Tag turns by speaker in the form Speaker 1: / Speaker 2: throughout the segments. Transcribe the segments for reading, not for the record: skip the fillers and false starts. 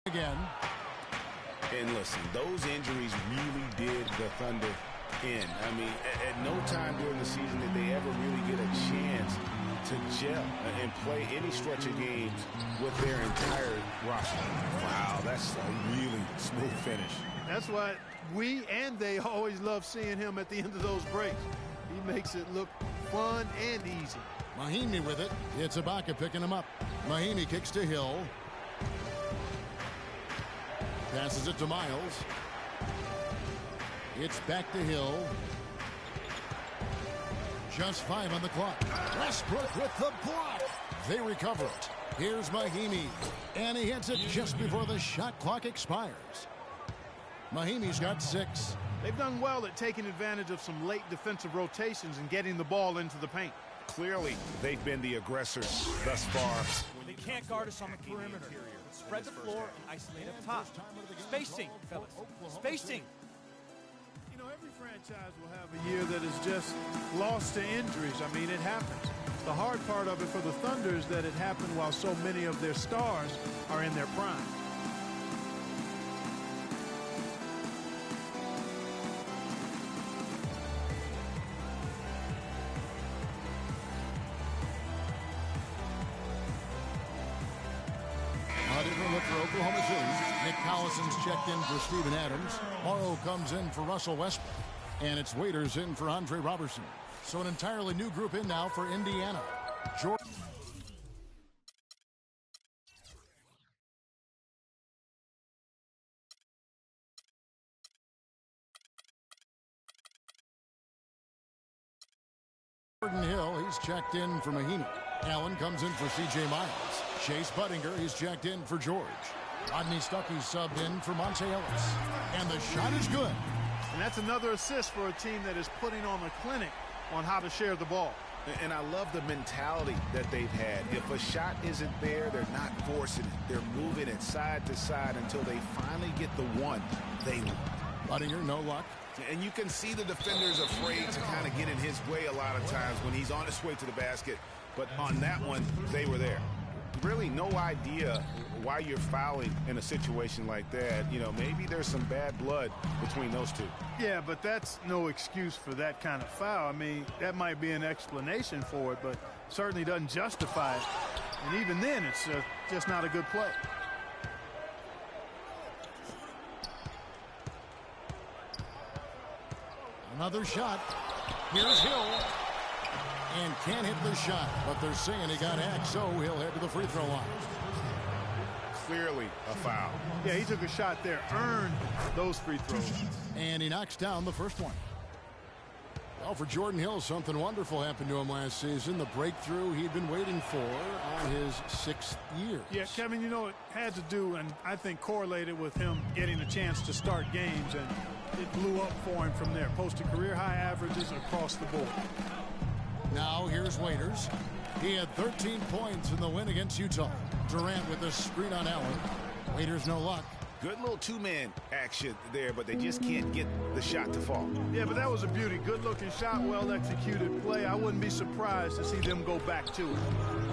Speaker 1: again.
Speaker 2: And listen, those injuries really did the Thunder in. I mean, at no time during the season did they ever really get a chance to gel and play any stretch of games with their entire roster. Wow, that's a really smooth finish.
Speaker 3: That's why we and they always love seeing him at the end of those breaks. He makes it look fun and easy.
Speaker 1: Mahinmi with it. It's Ibaka picking him up. Mahinmi kicks to Hill. Passes it to Miles. It's back to Hill. Just 5 on the clock. Westbrook with the block. They recover it. Here's Mahinmi. And he hits it just before the shot clock expires. Mahinmi's got 6.
Speaker 3: They've done well at taking advantage of some late defensive rotations and getting the ball into the paint.
Speaker 2: Clearly, they've been the aggressors thus far.
Speaker 4: They can't guard us on the perimeter. Spread the floor and isolate up top. Spacing, fellas. Spacing.
Speaker 3: You know, every franchise will have a year that is just lost to injuries. I mean, it happens. The hard part of it for the Thunder is that it happened while so many of their stars are in their prime.
Speaker 1: For Oklahoma City, Nick Collison's checked in for Steven Adams. Morrow comes in for Russell Westbrook. And it's Waiters in for Andre Robertson. So an entirely new group in now for Indiana. Jordan Hill, he's checked in for Mahinmi. Allen comes in for C.J. Miles. Chase Budinger, he's checked in for George. Rodney Stuckey subbed in for Monte Ellis. And the shot is good.
Speaker 3: And that's another assist for a team that is putting on a clinic on how to share the ball.
Speaker 2: And I love the mentality that they've had. If a shot isn't there, they're not forcing it. They're moving it side to side until they finally get the one they want.
Speaker 1: Budinger, no luck.
Speaker 2: And you can see the defenders afraid to kind of get in his way a lot of times when he's on his way to the basket. But on that one, they were there. Really no idea why you're fouling in a situation like that. You know, maybe there's some bad blood between those two.
Speaker 3: Yeah, but that's no excuse for that kind of foul. I mean, that might be an explanation for it, but certainly doesn't justify it. And even then, it's just not a good play.
Speaker 1: Another shot. Here's Hill. And can't hit the shot, but they're saying he got hacked, so he'll head to the free throw line.
Speaker 2: Clearly a foul.
Speaker 3: Yeah, he took a shot there, earned those free throws.
Speaker 1: And he knocks down the first one. Well, for Jordan Hill, something wonderful happened to him last season. The breakthrough he'd been waiting for on his 6th year.
Speaker 3: Yeah, Kevin, you know, it had to do, and I think correlated with him getting a chance to start games, and it blew up for him from there. Posted career-high averages across the board.
Speaker 1: Now here's Waiters. He had 13 points in the win against Utah. Durant with a screen on Allen. Waiters no luck.
Speaker 2: Good little two-man action there, but they just can't get the shot to fall.
Speaker 3: Yeah, but that was a beauty. Good-looking shot, well-executed play. I wouldn't be surprised to see them go back to it.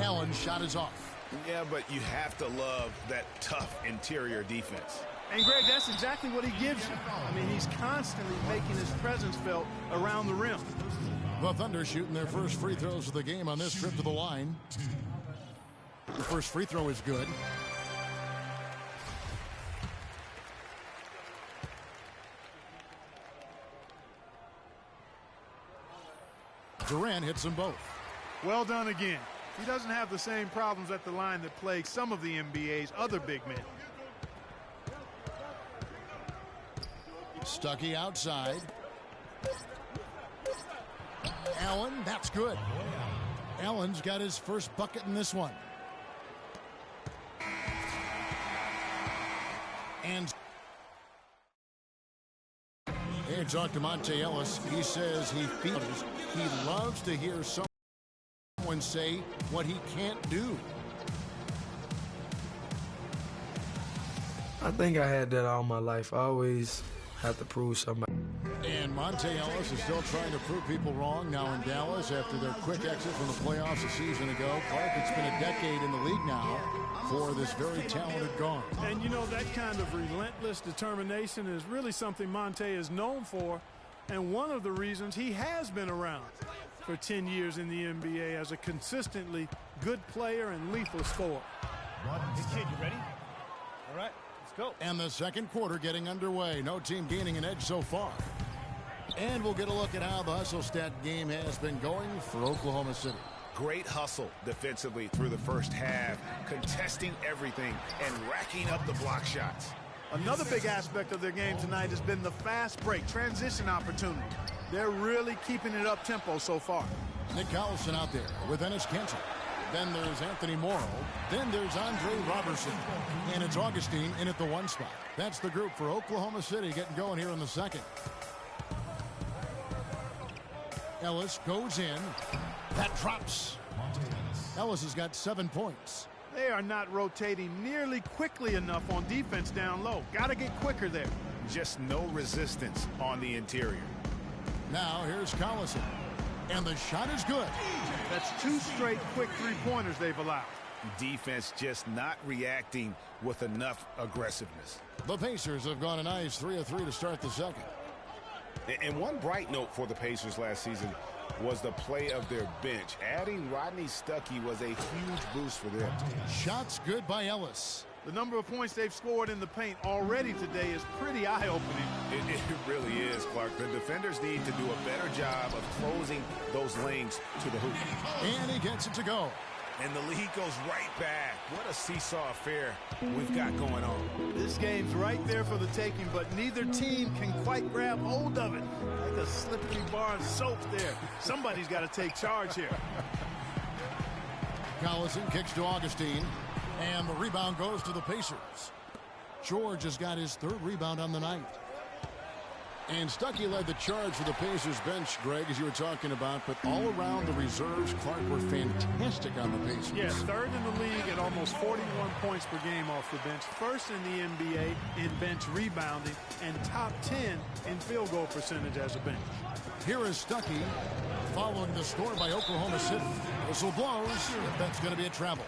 Speaker 1: Allen's shot is off.
Speaker 2: Yeah, but you have to love that tough interior defense.
Speaker 3: And, Greg, that's exactly what he gives you. I mean, he's constantly making his presence felt around the rim.
Speaker 1: The Thunder shooting their first free throws of the game on this trip to the line. The first free throw is good. Durant hits them both.
Speaker 3: Well done again. He doesn't have the same problems at the line that plague some of the NBA's other big men.
Speaker 1: Stuckey outside. Allen, that's good. Allen's got his first bucket in this one. And here, talk to Monte Ellis. He says he loves to hear someone say what he can't do.
Speaker 5: I think I had that all my life. I always have to prove somebody.
Speaker 1: And Monte Ellis is still trying to prove people wrong now in Dallas after their quick exit from the playoffs a season ago. Clark, it's been a decade in the league now for this very talented guard.
Speaker 3: And you know, that kind of relentless determination is really something Monte is known for, and one of the reasons he has been around for 10 years in the NBA as a consistently good player and lethal scorer.
Speaker 4: Hey, kid, you ready? All right, let's go.
Speaker 1: And the second quarter getting underway. No team gaining an edge so far. And we'll get a look at how the hustle stat game has been going for Oklahoma City.
Speaker 2: Great hustle defensively through the first half, contesting everything and racking up the block shots.
Speaker 3: Another big aspect of their game tonight has been the fast break, transition opportunity. They're really keeping it up tempo so far.
Speaker 1: Nick Collison out there with Enes Kanter. Then there's Anthony Morrow. Then there's Andre Robertson. And it's Augustine in at the 1 spot. That's the group for Oklahoma City getting going here in the second. Ellis goes in. That drops. Ellis has got 7 points.
Speaker 3: They are not rotating nearly quickly enough on defense down low. Got to get quicker there.
Speaker 2: Just no resistance on the interior.
Speaker 1: Now here's Collison. And the shot is good.
Speaker 3: That's 2 straight quick three-pointers they've allowed.
Speaker 2: Defense just not reacting with enough aggressiveness.
Speaker 1: The Pacers have gone a nice 3 of 3 to start the second.
Speaker 2: And one bright note for the Pacers last season was the play of their bench. Adding Rodney Stuckey was a huge boost for them.
Speaker 1: Shots good by Ellis.
Speaker 3: The number of points they've scored in the paint already today is pretty eye-opening.
Speaker 2: It really is, Clark. The defenders need to do a better job of closing those lanes to the hoop.
Speaker 1: And he gets it to go.
Speaker 2: And the lead goes right back. What a seesaw affair we've got going on.
Speaker 3: This game's right there for the taking, but neither team can quite grab hold of it. Like a slippery bar of soap there. Somebody's got to take charge here.
Speaker 1: Collison kicks to Augustine. And the rebound goes to the Pacers. George has got his 3rd rebound on the night. And Stuckey led the charge for the Pacers bench, Greg, as you were talking about. But all around the reserves, Clark, were fantastic on the Pacers.
Speaker 3: Yes, 3rd in the league at almost 41 points per game off the bench. 1st in the NBA in bench rebounding. And top 10 in field goal percentage as a bench.
Speaker 1: Here is Stuckey following the score by Oklahoma City. Whistle blows. That's going to be a travel.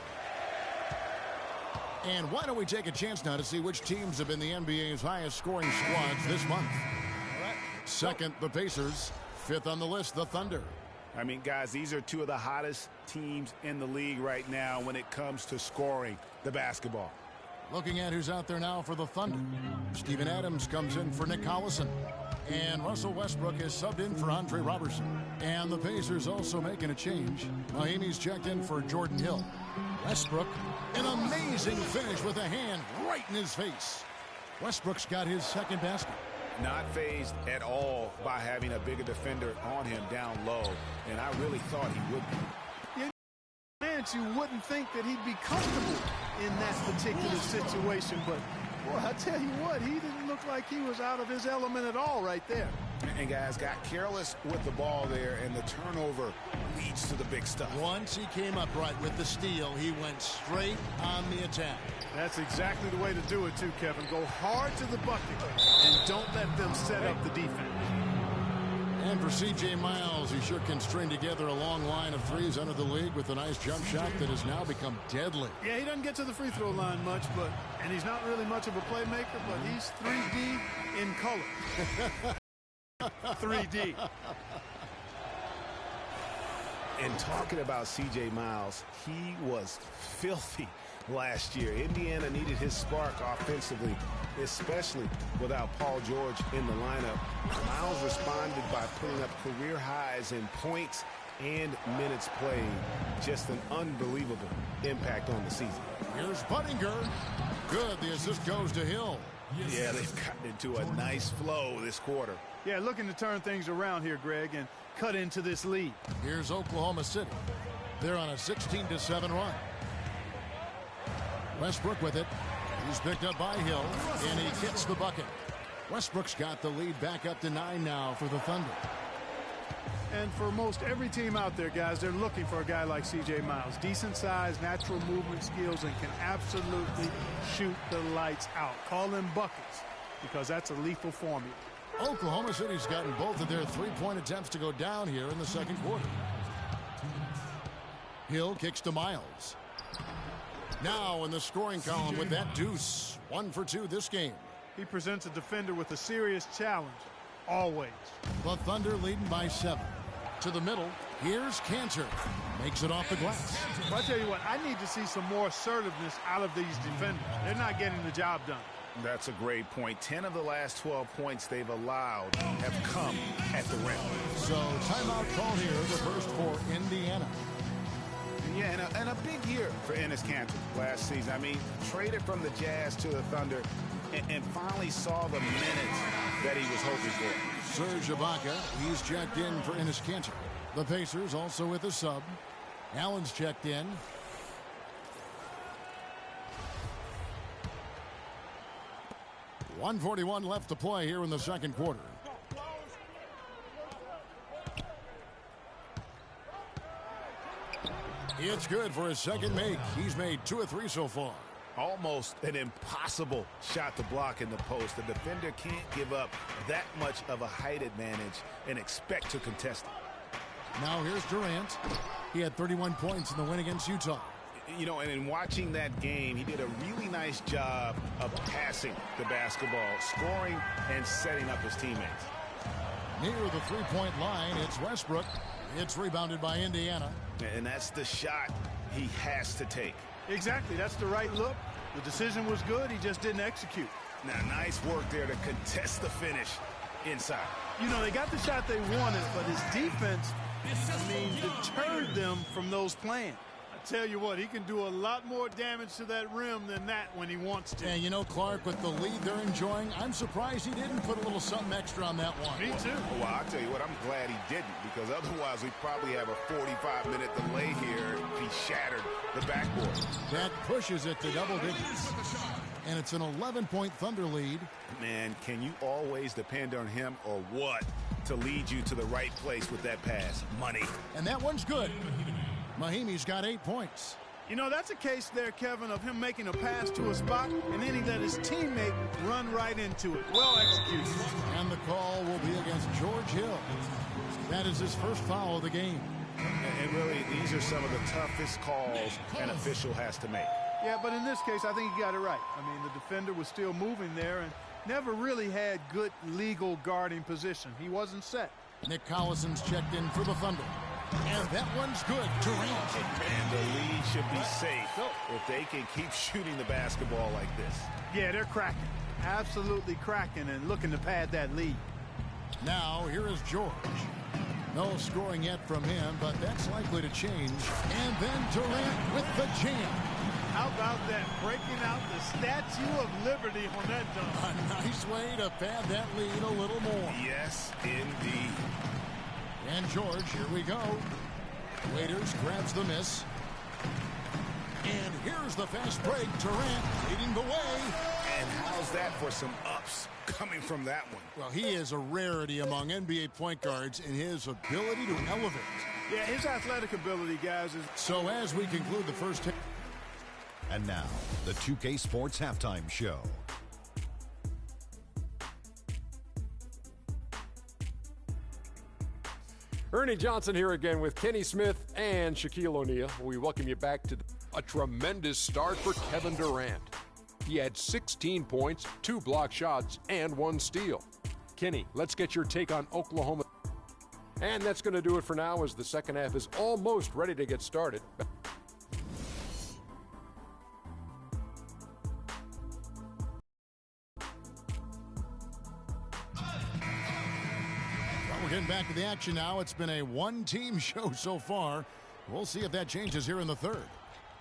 Speaker 1: And why don't we take a chance now to see which teams have been the NBA's highest scoring squads this month. Second, the Pacers. 5th on the list, the Thunder.
Speaker 2: I mean, guys, these are 2 of the hottest teams in the league right now when it comes to scoring the basketball.
Speaker 1: Looking at who's out there now for the Thunder. Steven Adams comes in for Nick Collison. And Russell Westbrook is subbed in for Andre Robertson. And the Pacers also making a change. Miami's checked in for Jordan Hill. Westbrook, an amazing finish with a hand right in his face. Westbrook's got his 2nd basket.
Speaker 2: Not fazed at all by having a bigger defender on him down low. And I really thought he would be.
Speaker 3: You wouldn't think that he'd be comfortable in that particular situation, but boy, I tell you what, he didn't look like he was out of his element at all right there.
Speaker 2: And guys got careless with the ball there, and the turnover leads to the big stuff.
Speaker 1: Once he came upright with the steal, he went straight on the attack.
Speaker 3: That's exactly the way to do it too, Kevin. Go hard to the bucket and don't let them set up the defense.
Speaker 1: And for C.J. Miles, he sure can string together a long line of threes under the league with a nice jump shot that has now become deadly.
Speaker 3: Yeah, he doesn't get to the free throw line much, and he's not really much of a playmaker, but he's 3D in color. 3D.
Speaker 2: And talking about C.J. Miles, he was filthy last year. Indiana needed his spark offensively, especially without Paul George in the lineup. Miles responded by putting up career highs in points and minutes played. Just an unbelievable impact on the season.
Speaker 1: Here's Buttinger. Good. The assist goes to Hill.
Speaker 2: Yeah, they've gotten into a nice flow this quarter.
Speaker 3: Yeah, looking to turn things around here, Greg, and cut into this lead.
Speaker 1: Here's Oklahoma City. They're on a 16-7 run. Westbrook with it. He's picked up by Hill, and he gets the bucket. Westbrook's got the lead back up to 9 now for the Thunder.
Speaker 3: And for most every team out there, guys, they're looking for a guy like C.J. Miles. Decent size, natural movement skills, and can absolutely shoot the lights out. Call them buckets, because that's a lethal formula.
Speaker 1: Oklahoma City's gotten both of their three-point attempts to go down here in the second quarter. Hill kicks to Miles. Now in the scoring column with that deuce. 1 for 2 this game.
Speaker 3: He presents a defender with a serious challenge, always.
Speaker 1: The Thunder leading by 7. To the middle, here's Cantor. Makes it off the glass.
Speaker 3: Well, I tell you what, I need to see some more assertiveness out of these defenders. They're not getting the job done.
Speaker 2: That's a great point. 10 of the last 12 points they've allowed have come at the rim.
Speaker 1: So timeout call here, the first for Indiana.
Speaker 2: Yeah, and a big year for Enes Kanter last season. I mean, traded from the Jazz to the Thunder and finally saw the minutes that he was hoping for.
Speaker 1: Serge Ibaka, he's checked in for Enes Kanter. The Pacers also with a sub. Allen's checked in. .141 left to play here in the second quarter. It's good for his second make. He's made 2 of 3 so far.
Speaker 2: Almost an impossible shot to block in the post. The defender can't give up that much of a height advantage and expect to contest it.
Speaker 1: Now here's Durant. He had 31 points in the win against Utah.
Speaker 2: You know, and in watching that game, he did a really nice job of passing the basketball, scoring, and setting up his teammates.
Speaker 1: Near the three-point line, it's Westbrook. It's rebounded by Indiana.
Speaker 2: And that's the shot he has to take.
Speaker 3: Exactly. That's the right look. The decision was good. He just didn't execute.
Speaker 2: Now, nice work there to contest the finish inside.
Speaker 3: You know, they got the shot they wanted, but his defense, deterred them from those plans. I tell you what, he can do a lot more damage to that rim than that when he wants to.
Speaker 1: And you know, Clark, with the lead they're enjoying, I'm surprised he didn't put a little something extra on that one.
Speaker 3: Me too.
Speaker 2: Well, I'll tell you what, I'm glad he didn't, because otherwise we'd probably have a 45-minute delay here if he shattered the backboard.
Speaker 1: That pushes it to double digits. And it's an 11-point Thunder lead.
Speaker 2: Man, can you always depend on him or what to lead you to the right place with that pass? Money.
Speaker 1: And that one's good. Mahimi's got 8 points.
Speaker 3: You know, that's a case there, Kevin, of him making a pass to a spot, and then he let his teammate run right into it. Well executed.
Speaker 1: And the call will be against George Hill. That is his first foul of the game.
Speaker 2: And really, these are some of the toughest calls an official has to make.
Speaker 3: Yeah, but in this case, I think he got it right. I mean, the defender was still moving there and never really had good legal guarding position. He wasn't set.
Speaker 1: Nick Collison's checked in for the Thunder. And that one's good. Durant.
Speaker 2: And the lead should be safe if they can keep shooting the basketball like this.
Speaker 3: Yeah, they're cracking. Absolutely cracking and looking to pad that lead.
Speaker 1: Now, here is George. No scoring yet from him, but that's likely to change. And then Durant with the jam.
Speaker 3: How about that? Breaking out the Statue of Liberty on that dunk.
Speaker 1: A nice way to pad that lead a little more.
Speaker 2: Yes, indeed.
Speaker 1: And George, here we go. Waiters grabs the miss. And here's the fast break. Durant leading the way.
Speaker 2: And how's that for some ups coming from that one?
Speaker 1: Well, he is a rarity among NBA point guards in his ability to elevate.
Speaker 3: Yeah, his athletic ability, guys, is...
Speaker 1: So as we conclude the first...
Speaker 5: And now, the 2K Sports Halftime Show.
Speaker 6: Ernie Johnson here again with Kenny Smith and Shaquille O'Neal. We welcome you back to a tremendous start for Kevin Durant. He had 16 points, 2 block shots, and 1 steal. Kenny, let's get your take on Oklahoma. And that's going to do it for now as the second half is almost ready to get started.
Speaker 1: We're getting back to the action now. It's been a one-team show so far. We'll see if that changes here in the third.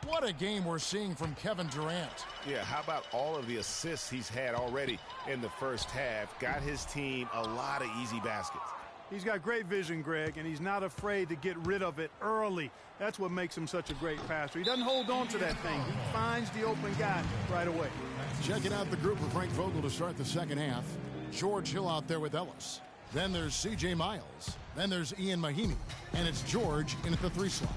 Speaker 1: What a game we're seeing from Kevin Durant.
Speaker 2: Yeah, how about all of the assists he's had already in the first half? Got his team a lot of easy baskets.
Speaker 3: He's got great vision, Greg, and he's not afraid to get rid of it early. That's what makes him such a great passer. He doesn't hold on to that thing. He finds the open guy right away.
Speaker 1: Checking out the group for Frank Vogel to start the second half. George Hill out there with Ellis. Then there's C.J. Miles. Then there's Ian Mahimi. And it's George in at the 3 slot.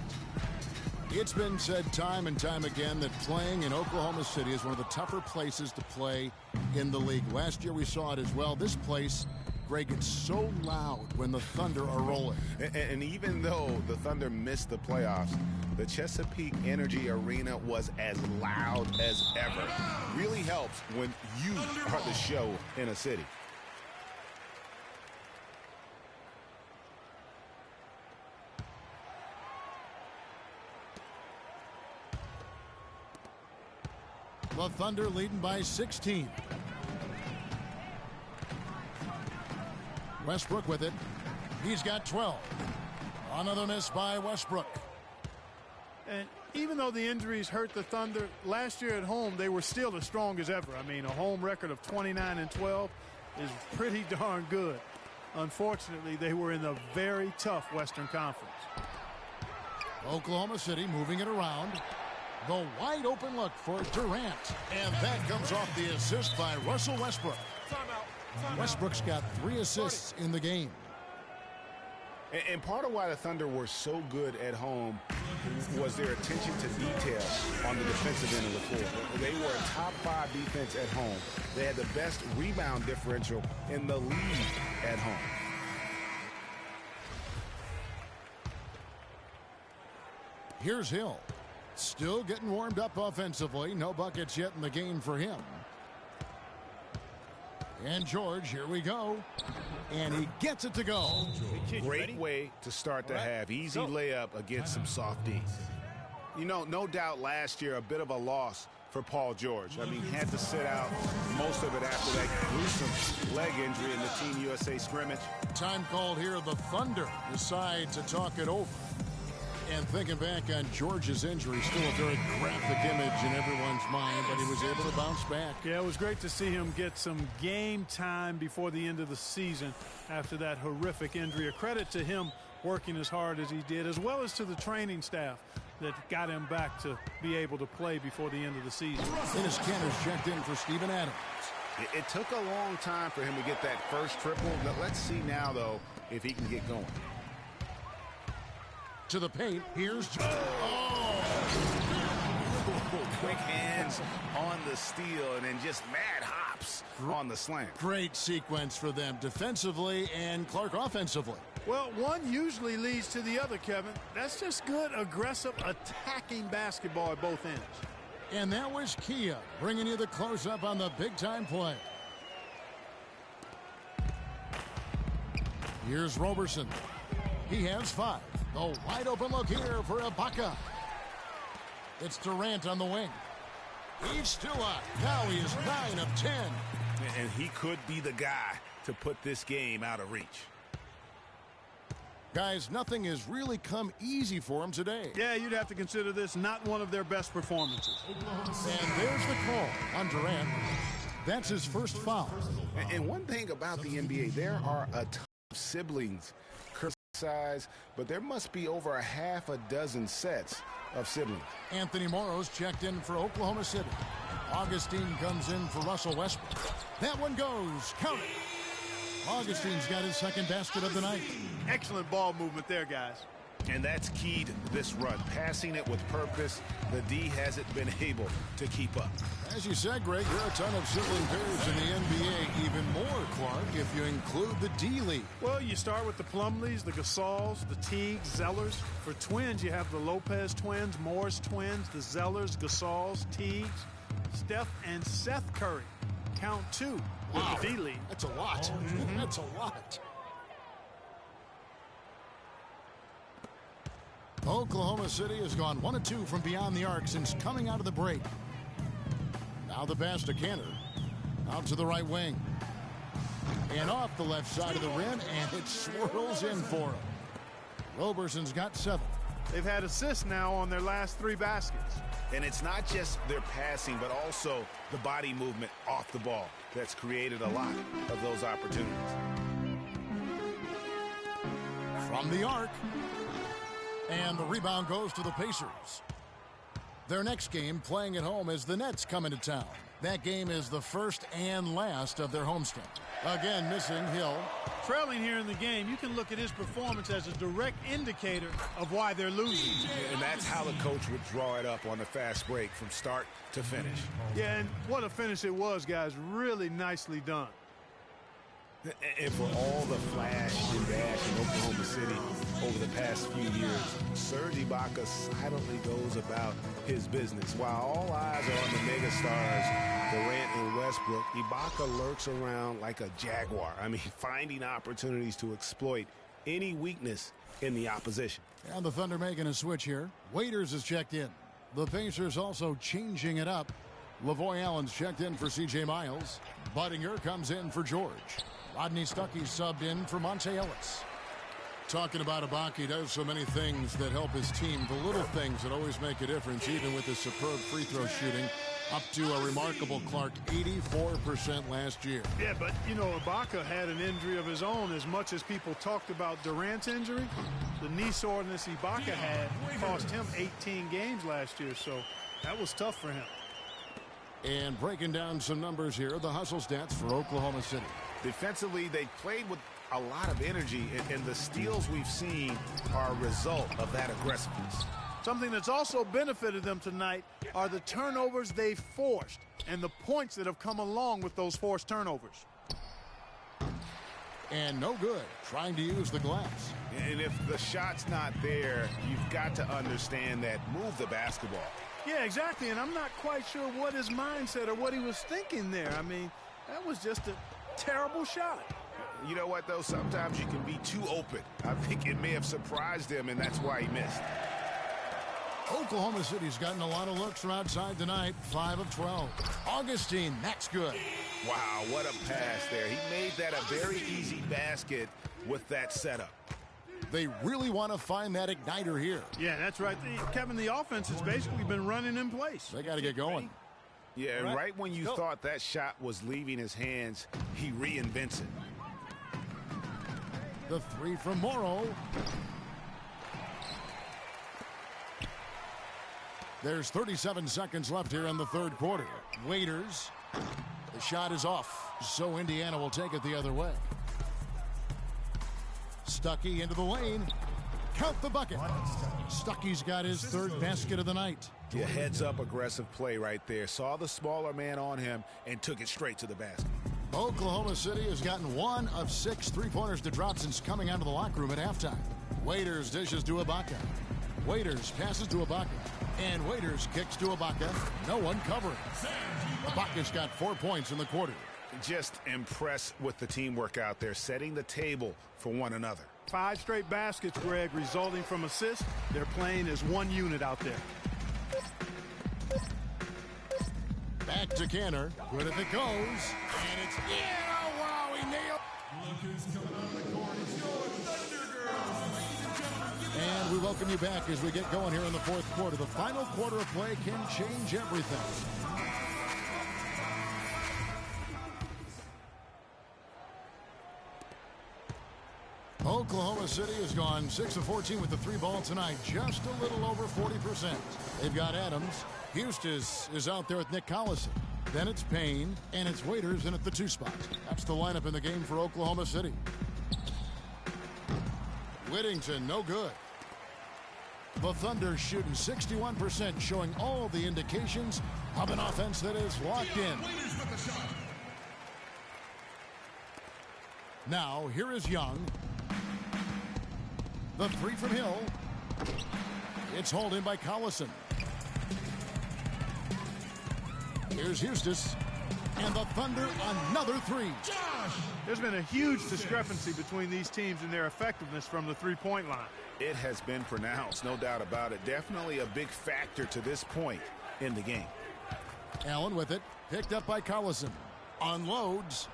Speaker 1: It's been said time and time again that playing in Oklahoma City is one of the tougher places to play in the league. Last year we saw it as well. This place Greg, it's so loud when the Thunder are rolling.
Speaker 2: And even though the Thunder missed the playoffs, the Chesapeake Energy Arena was as loud as ever. Really helps when you are the show in a city.
Speaker 1: The Thunder leading by 16. Westbrook with it. He's got 12. Another miss by Westbrook.
Speaker 3: And even though the injuries hurt the Thunder, last year at home they were still as strong as ever. I mean, a home record of 29-12 is pretty darn good. Unfortunately, they were in a very tough Western Conference.
Speaker 1: Oklahoma City moving it around. The wide open look for Durant. And that comes off the assist by Russell Westbrook. Westbrook's got 3 assists in the game.
Speaker 2: And part of why the Thunder were so good at home was their attention to detail on the defensive end of the floor. They were a top 5 defense at home. They had the best rebound differential in the league at home.
Speaker 1: Here's Hill. Still getting warmed up offensively. No buckets yet in the game for him. And George, here we go. And he gets it to go.
Speaker 2: Great way to start the half. Easy layup against some soft D. You know, no doubt last year a bit of a loss for Paul George. I mean, he had to sit out most of it after that gruesome leg injury in the Team USA scrimmage.
Speaker 1: Time called here. The Thunder decide to talk it over. And thinking back on George's injury, still a very graphic image in everyone's mind, but he was able to bounce back.
Speaker 3: Yeah, it was great to see him get some game time before the end of the season after that horrific injury. A credit to him working as hard as he did, as well as to the training staff that got him back to be able to play before the end of the season.
Speaker 1: Dennis Kanter's checked in for Steven Adams.
Speaker 2: It took a long time for him to get that first triple. Let's see now, though, if he can get going.
Speaker 1: To the paint, here's
Speaker 2: Quick hands on the steal and then just mad hops on the slant.
Speaker 1: Great sequence for them defensively and Clark offensively.
Speaker 3: Well, one usually leads to the other, Kevin. That's just good, aggressive, attacking basketball at both ends.
Speaker 1: And that was Kia bringing you the close-up on the big-time play. Here's Roberson. He has 5. The wide open look here for Ibaka. It's Durant on the wing. He's still up. Now he is 9 of 10.
Speaker 2: And he could be the guy to put this game out of reach.
Speaker 1: Guys, nothing has really come easy for him today.
Speaker 3: Yeah, you'd have to consider this not one of their best performances.
Speaker 1: And there's the call on Durant. That's his first foul.
Speaker 2: And one thing about the NBA, there are a ton of siblings size, but there must be over a half a dozen sets of siblings.
Speaker 1: Anthony Morrow's checked in for Oklahoma City. Augustine comes in for Russell Westbrook. That one goes. Count it. Augustine's got his second basket of the night.
Speaker 3: Excellent ball movement there, guys.
Speaker 2: And that's key to this run. Passing it with purpose. The D hasn't been able to keep up.
Speaker 1: As you said, Greg, there are a ton of sibling pairs in the NBA. Even more, Clark, if you include the D-League.
Speaker 3: Well, you start with the Plumlees, the Gasols, the Teagues, Zellers. For twins, you have the Lopez twins, Morris twins, the Zellers, Gasols, Teagues, Steph and Seth Curry. Count 2 with the D-League.
Speaker 1: That's a lot. That's a lot. Oklahoma City has gone 1 of 2 from beyond the arc since coming out of the break. Now the pass to Kanter. Out to the right wing. And off the left side of the rim, and it swirls in for him. Roberson's got 7.
Speaker 3: They've had assists now on their last 3 baskets.
Speaker 2: And it's not just their passing, but also the body movement off the ball that's created a lot of those opportunities.
Speaker 1: From the arc. And the rebound goes to the Pacers. Their next game playing at home as the Nets come into town. That game is the first and last of their homestand. Again, missing Hill.
Speaker 3: Trailing here in the game, you can look at his performance as a direct indicator of why they're losing.
Speaker 2: And that's how the coach would draw it up on the fast break from start to finish.
Speaker 3: Yeah, and what a finish it was, guys. Really nicely done.
Speaker 2: And for all the flash and dash in Oklahoma City over the past few years, Serge Ibaka silently goes about his business. While all eyes are on the megastars, Durant and Westbrook, Ibaka lurks around like a jaguar. I mean, finding opportunities to exploit any weakness in the opposition.
Speaker 1: And the Thunder making a switch here. Waiters is checked in. The Pacers also changing it up. Lavoy Allen's checked in for C.J. Miles. Budinger comes in for George. Rodney Stuckey subbed in for Monte Ellis. Talking about Ibaka, he does so many things that help his team. The little things that always make a difference, even with his superb free throw shooting. Up to a remarkable, Clark, 84% last year.
Speaker 3: Yeah, but, you know, Ibaka had an injury of his own. As much as people talked about Durant's injury, the knee soreness Ibaka had cost him 18 games last year, so that was tough for him.
Speaker 1: And breaking down some numbers here, the hustle stats for Oklahoma City.
Speaker 2: Defensively, they played with a lot of energy, and the steals we've seen are a result of that aggressiveness.
Speaker 3: Something that's also benefited them tonight are the turnovers they've forced and the points that have come along with those forced turnovers.
Speaker 1: And no good, trying to use the glass.
Speaker 2: And if the shot's not there, you've got to understand that. Move the basketball.
Speaker 3: Yeah, exactly, and I'm not quite sure what his mindset or what he was thinking there. I mean, that was just a terrible shot.
Speaker 2: You know what, though? Sometimes you can be too open. I think it may have surprised him, and that's why he missed.
Speaker 1: Oklahoma City's gotten a lot of looks from outside tonight, 5 of 12. Augustine, that's good.
Speaker 2: Wow, what a pass there. He made that a very easy basket with that setup.
Speaker 1: They really want to find that igniter here.
Speaker 3: Yeah, that's right. Kevin, the offense has basically been running in place.
Speaker 1: They got to get going.
Speaker 2: Yeah, and right when you thought that shot was leaving his hands, he reinvents it.
Speaker 1: The three from Morrow. There's 37 seconds left here in the third quarter. Waiters. The shot is off, so Indiana will take it the other way. Stuckey into the lane. Count the bucket. Stuckey's got his third basket of the night.
Speaker 2: Yeah, heads-up aggressive play right there. Saw the smaller man on him and took it straight to the basket.
Speaker 1: Oklahoma City has gotten 1 of 6 three-pointers to drop since coming out of the locker room at halftime. Waiters dishes to Ibaka. Waiters passes to Ibaka. And Waiters kicks to Ibaka. No one covering. Ibaka's got 4 points in the quarter.
Speaker 2: Just impressed with the teamwork out there, setting the table for one another.
Speaker 3: 5 straight baskets, Greg, resulting from assists. They're playing as one unit out there.
Speaker 1: Back to Kanter. Good if it goes. And it's in. Oh, wow, he nailed. And we welcome you back as we get going here in the fourth quarter. The final quarter of play can change everything. Oklahoma City has gone 6 of 14 with the 3-ball tonight, just a little over 40%. They've got Adams. Eustace is out there with Nick Collison. Then it's Payne, and it's Waiters in at the 2 spot. That's the lineup in the game for Oklahoma City. Whittington, no good. The Thunder shooting 61%, showing all the indications of an offense that is locked in. Now, here is Young. The 3 from Hill. It's hauled in by Collison. Here's Eustace. And the Thunder, another 3.
Speaker 3: There's been a huge discrepancy between these teams in their effectiveness from the three-point line.
Speaker 2: It has been pronounced, no doubt about it. Definitely a big factor to this point in the game.
Speaker 1: Allen with it. Picked up by Collison. Unloads.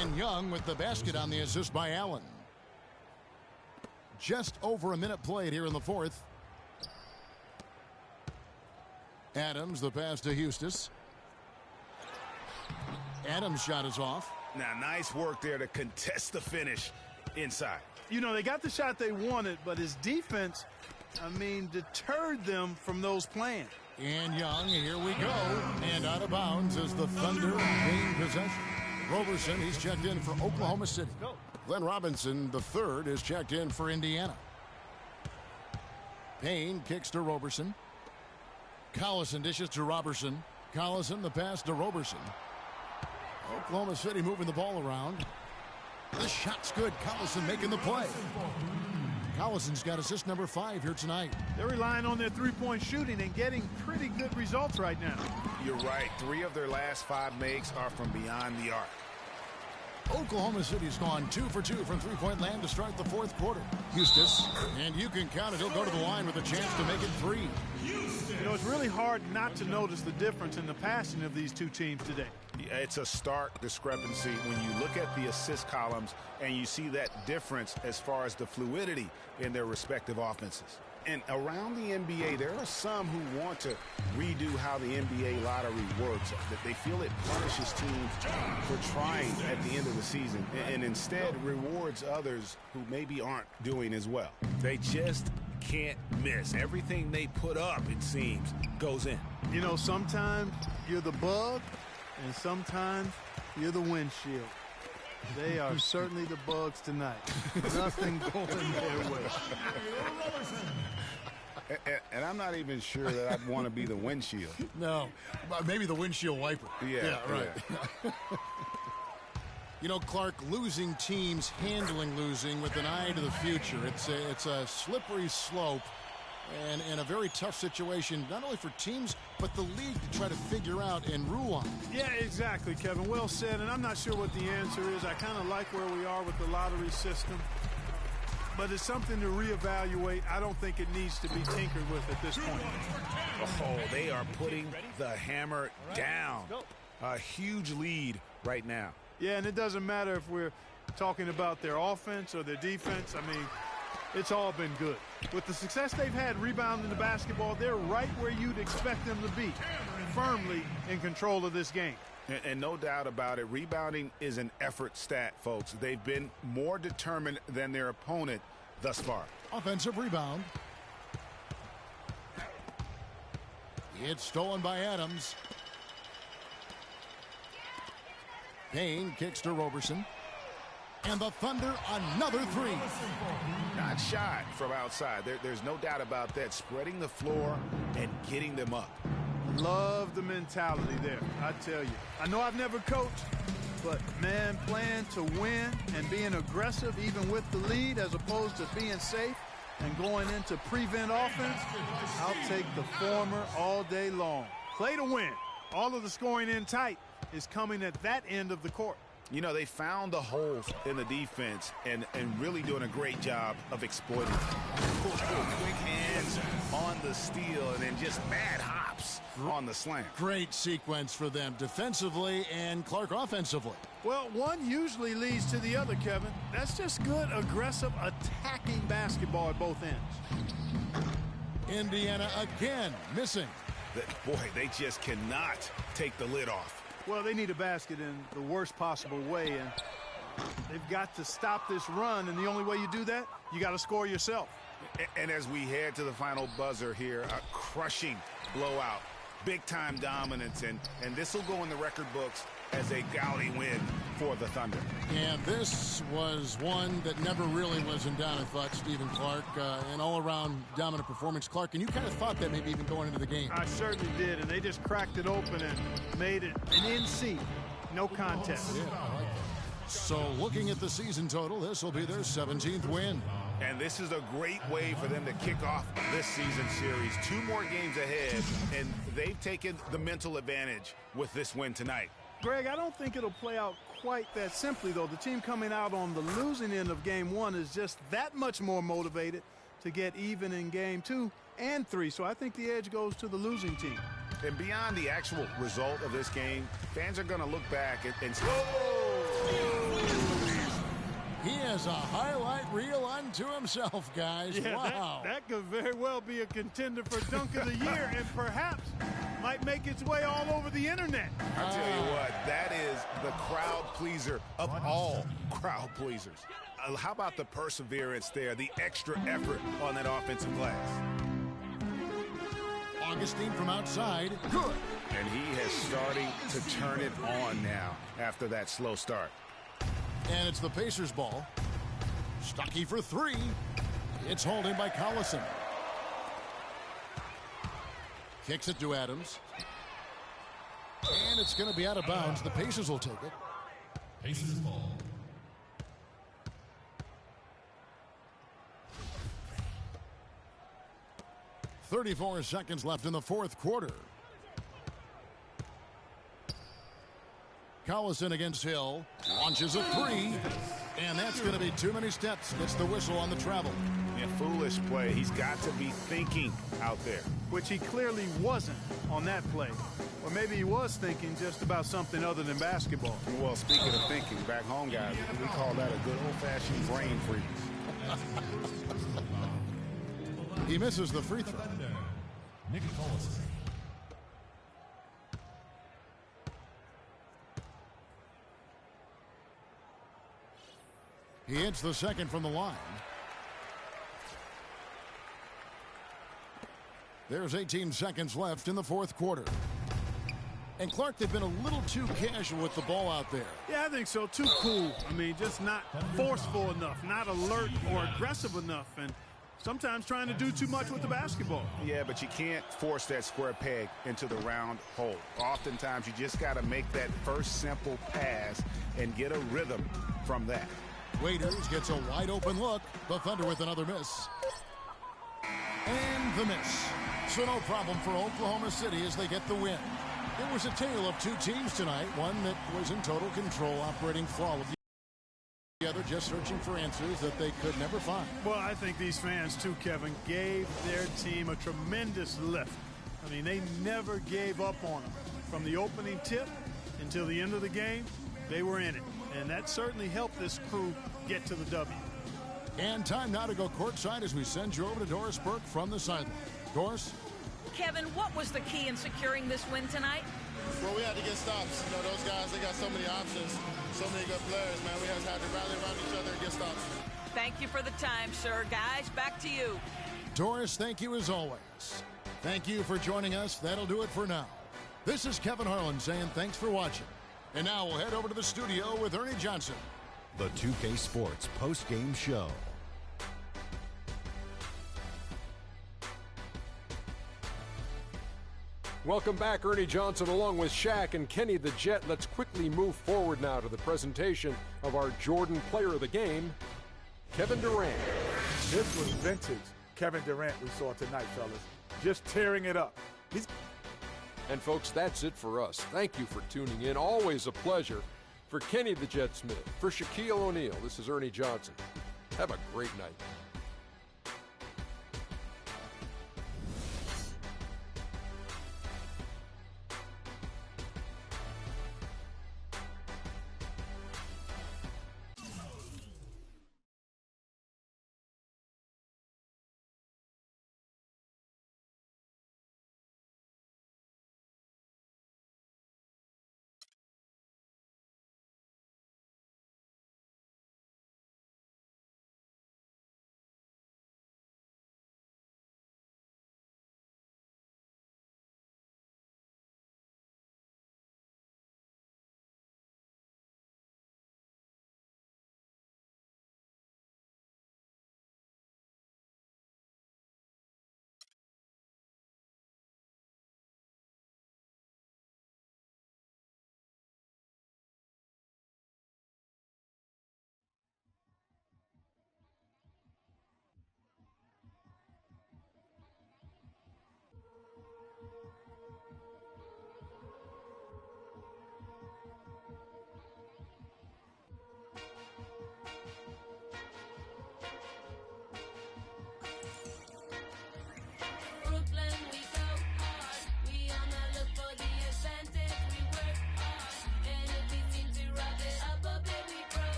Speaker 1: And Young with the basket on the assist by Allen. Just over a minute played here in the fourth. Adams, the pass to Eustace. Adams' shot is off.
Speaker 2: Now, nice work there to contest the finish inside.
Speaker 3: You know, they got the shot they wanted, but his defense, deterred them from those plans.
Speaker 1: And Young, here we go. And out of bounds as the Thunder gain possession. Roberson, he's checked in for Oklahoma City. Glenn Robinson, the third, is checked in for Indiana. Payne kicks to Roberson. Collison dishes to Roberson. Collison, the pass to Roberson. Oklahoma City moving the ball around. The shot's good. Collison making the play. Collison's got assist number 5 here tonight.
Speaker 3: They're relying on their three-point shooting and getting pretty good results right now.
Speaker 2: You're right. 3 of their last 5 makes are from beyond the arc.
Speaker 1: Oklahoma City's gone 2 for 2 from three-point land to start the 4th quarter. Eustace, and you can count it. He'll go to the line with a chance to make it 3.
Speaker 3: You know, it's really hard not to notice the difference in the passing of these two teams today.
Speaker 2: It's a stark discrepancy when you look at the assist columns and you see that difference as far as the fluidity in their respective offenses. And around the NBA, there are some who want to redo how the NBA lottery works. That they feel it punishes teams for trying at the end of the season and instead rewards others who maybe aren't doing as well. They just can't miss. Everything they put up, it seems, goes in.
Speaker 3: You know, sometimes you're the bug and sometimes you're the windshield. They are certainly the bugs tonight. Nothing going their way.
Speaker 2: And I'm not even sure that I'd want to be the windshield.
Speaker 1: No, maybe the windshield wiper.
Speaker 2: Yeah,
Speaker 1: right. Yeah. You know, Clark, losing teams handling losing with an eye to the future. It's a slippery slope and a very tough situation, not only for teams, but the league to try to figure out and rule on.
Speaker 3: Yeah, exactly, Kevin. Well said, and I'm not sure what the answer is. I kind of like where we are with the lottery system, but it's something to reevaluate. I don't think it needs to be tinkered with at this point.
Speaker 2: Oh, they are putting the hammer down. A huge lead right now.
Speaker 3: Yeah, and it doesn't matter if we're talking about their offense or their defense. I mean, it's all been good. With the success they've had rebounding the basketball, they're right where you'd expect them to be, firmly in control of this game.
Speaker 2: And no doubt about it, rebounding is an effort stat, folks. They've been more determined than their opponent thus far.
Speaker 1: Offensive rebound. It's stolen by Adams. Payne kicks to Roberson. And the Thunder, another 3.
Speaker 2: Not shot from outside. There's no doubt about that. Spreading the floor and getting them up.
Speaker 3: Love the mentality there, I tell you. I know I've never coached, but, man, playing to win and being aggressive even with the lead as opposed to being safe and going into prevent offense, I'll take the former all day long. Play to win. All of the scoring in tight is coming at that end of the court.
Speaker 2: You know, they found the holes in the defense and really doing a great job of exploiting them. Quick hands on the steal and then just mad hops on the slam.
Speaker 1: Great sequence for them defensively and Clark offensively.
Speaker 3: Well, one usually leads to the other, Kevin. That's just good, aggressive, attacking basketball at both ends.
Speaker 1: Indiana again missing.
Speaker 2: Boy, they just cannot take the lid off.
Speaker 3: Well, they need a basket in the worst possible way, and they've got to stop this run, and the only way you do that, you got to score yourself.
Speaker 2: And as we head to the final buzzer here, a crushing blowout, big-time dominance, and this will go in the record books as a gaudy win for the Thunder.
Speaker 1: And this was one that never really was in doubt, I thought, Stephen Clark. An all-around dominant performance. Clark, and you kind of thought that maybe even going into the game.
Speaker 3: I certainly did, and they just cracked it open and made it an NC. No contest.
Speaker 1: Yeah, I like that. So looking at the season total, this will be their 17th win.
Speaker 2: And this is a great way for them to kick off this season series. 2 more games ahead, and they've taken the mental advantage with this win tonight.
Speaker 3: Greg, I don't think it'll play out quite that simply, though. The team coming out on the losing end of game 1 is just that much more motivated to get even in game 2 and 3. So I think the edge goes to the losing team.
Speaker 2: And beyond the actual result of this game, fans are going to look back and say,
Speaker 1: He has a highlight reel unto himself, guys.
Speaker 3: Yeah,
Speaker 1: wow.
Speaker 3: that could very well be a contender for Dunk of the Year and perhaps might make its way all over the internet.
Speaker 2: I'll tell you what, that is the crowd pleaser of all crowd pleasers. How about the perseverance there, the extra effort on that offensive glass?
Speaker 1: Augustine from outside. Good.
Speaker 2: And he is starting to turn it on now after that slow start.
Speaker 1: And it's the Pacers' ball. Stuckey for 3. It's holding by Collison. Kicks it to Adams. And it's going to be out of bounds. The Pacers will take it.
Speaker 7: Pacers ball.
Speaker 1: 34 seconds left in the fourth quarter. Collison against Hill. Launches a three. And that's going to be too many steps. Gets the whistle on the travel.
Speaker 2: Yeah, foolish play. He's got to be thinking out there.
Speaker 3: Which he clearly wasn't on that play. Or maybe he was thinking just about something other than basketball.
Speaker 2: Well, speaking of thinking, back home, guys, we call that a good old-fashioned brain freeze.
Speaker 1: He misses the free throw.
Speaker 5: Nick Collison.
Speaker 1: He hits the second from the line. There's 18 seconds left in the fourth quarter. And Clark, they've been a little too casual with the ball out there.
Speaker 3: Yeah, I think so. Too cool. I mean, just not forceful enough, not alert or aggressive enough, and sometimes trying to do too much with the basketball.
Speaker 2: Yeah, but you can't force that square peg into the round hole. Oftentimes, you just got to make that first simple pass and get a rhythm from that.
Speaker 1: Waiters gets a wide open look. The Thunder with another miss. And the miss. So no problem for Oklahoma City as they get the win. It was a tale of two teams tonight. One that was in total control, operating flawlessly. The other just searching for answers that they could never find.
Speaker 3: Well, I think these fans, too, Kevin, gave their team a tremendous lift. I mean, they never gave up on them. From the opening tip until the end of the game, they were in it. And that certainly helped this crew get to the W.
Speaker 1: And time now to go courtside as we send you over to Doris Burke from the sideline. Doris?
Speaker 7: Kevin, what was the key in securing this win tonight?
Speaker 8: Well, we had to get stops. You know, those guys, they got so many options, so many good players, man. We just had to rally around each other and get stops.
Speaker 7: Thank you for the time, sir. Guys, back to you.
Speaker 1: Doris, thank you as always. Thank you for joining us. That'll do it for now. This is Kevin Harlan saying thanks for watching. And now we'll head over to the studio with Ernie Johnson.
Speaker 5: The 2K Sports post-game show.
Speaker 6: Welcome back, Ernie Johnson, along with Shaq and Kenny the Jet. Let's quickly move forward now to the presentation of our Jordan Player of the Game, Kevin Durant.
Speaker 9: This was vintage Kevin Durant we saw tonight, fellas. Just tearing it up.
Speaker 6: And, folks, that's it for us. Thank you for tuning in. Always a pleasure. For Kenny the Jet Smith, for Shaquille O'Neal, this is Ernie Johnson. Have a great night.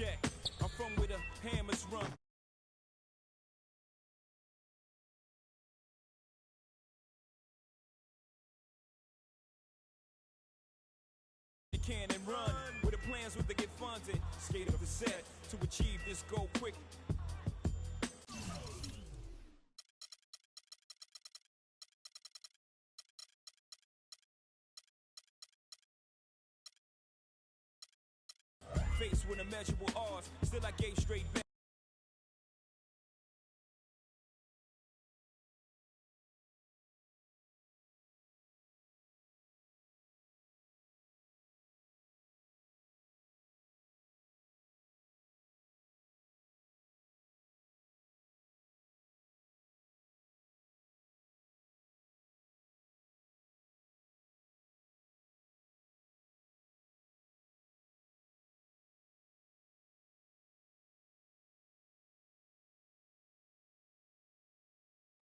Speaker 10: check. I'm from where the hammers run. Can and run with the plans with to get funded. Skate up the set to achieve this goal quick. Faced with immeasurable odds, still I gave straight back.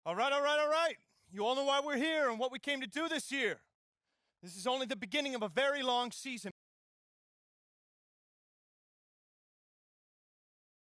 Speaker 4: All right. You all know why we're here and what we came to do this year. This is only the beginning of a very long season.